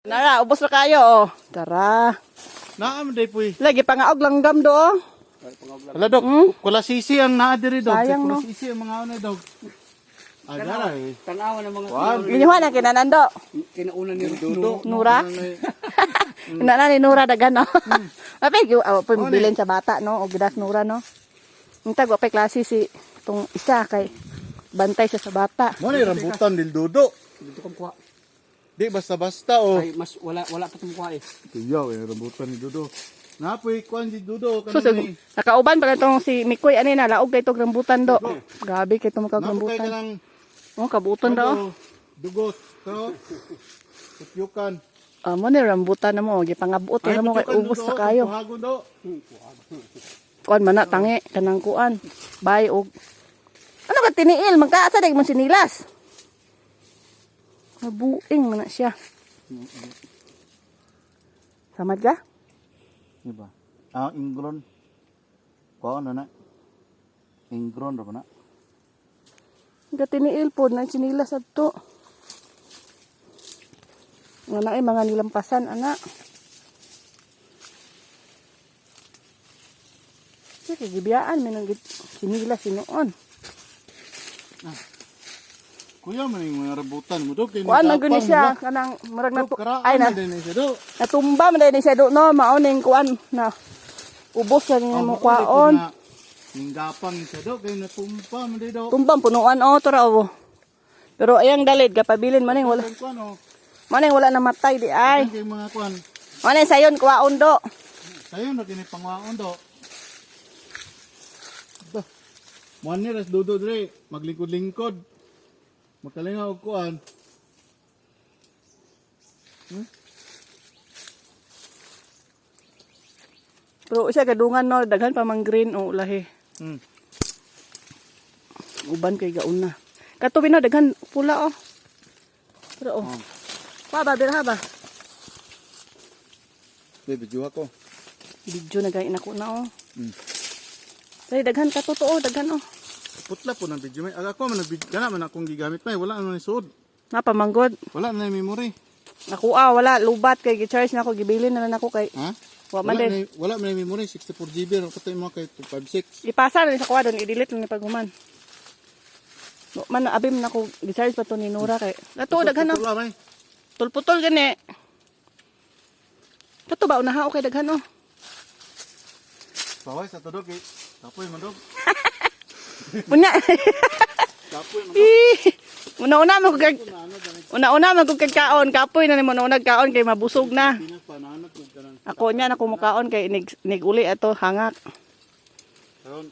Nara, ubos na kayo, oh. Tara. Naam day puy. Lagi pangaog langgam do, oh. Ala dog, kula sisi ang naadiri dog. Sayang, Kula no? sisi ang mga ano dog. Agara eh. Tanawa ng mga Inyuhan ang kinanando. kinauna ni Dudo. Nura. Inana ni Nura dagan, no. Mapay pambilin sa bata, no, o gidas Nura, no. Intag wapay klase si tong isa kay bantay siya sa bata. Mo ni rambutan dil dudo. Dito kam kuha. Di basta-basta oh. Ay mas wala pa tong kuha eh. Tuyaw eh rambutan ni dudo. Napoy kwan si dudo So, kanang nakauban pala tong si Mikoy ani na laog kay tog rambutan do. Grabe kay tong Napukay ka rambutan. lang Oh, kabuton do. dugot. To. Putyukan. Amo ni rambutan na mo gipangabot na mo kay ubos sa kayo. Tuhagon do. Kuan man na tangi kanang kuan. Bay og ano ka tiniil magkaasa dag mo sinilas. Mabuing man na siya. Samad ka? Diba? Ah, ingron. Kuha na na. Ingron ra ba na? Nga tiniil po na sinilas adto. Nga na ay mga nilampasan ana. Sige gibiyaan man ang sinilas sinuon. Kuya man yung mga rambutan mo dog. Kuan man gani siya kanang murag na ay Ay na din siya do. natumba man din siya do no mauning kuan na ubos na niya mo kwaon. Ninggapang siya do kay natumpa man di do. Tumbang punuan o tora o. Pero ayang dalid kapabilin maning wala. Kuan oh. Maning wala na matay di ay. Kay mga kuan. Maning sayon kwaon do. Sayo na kini pangwaon do. Ba. Mo ni ras dudo dire maglingkod-lingkod. Makalinga og kuan. Pero siya gadungan no daghan pa mang green o lahi. Uban kay gauna. Katubi no daghan pula oh. Pero oh. Baba birha ba? Video ako. Video na gay nako na oh. Dai daghan ka totoo daghan oh. Putla po ng video may. Ako man nag-video kana man akong gigamit pa wala na ni suod. Napamanggod. Wala na memory. Nakuha wala lubat kay gi-charge na ako gibilin na ako kay Ha? wa man din. Wala man memory 64 GB ra katay mo kay 256. Ipasa na sa kuha doon i-delete lang ni paghuman. No, man abim na ko gi-charge pa to ni Nora kay. Nato daghan oh. Wala ray. Tulputol gani. Kato ba unaha okay daghan oh. Baway sa todog eh. Tapoy man dog. Unya. Tapoy man. Una-una man ko kagkaon, kapoy na ni mo unag kaon kay mabusog na. Pinagpananot ko kanang. Ako nya na kumukaon kay nig uli ato hangak. Karon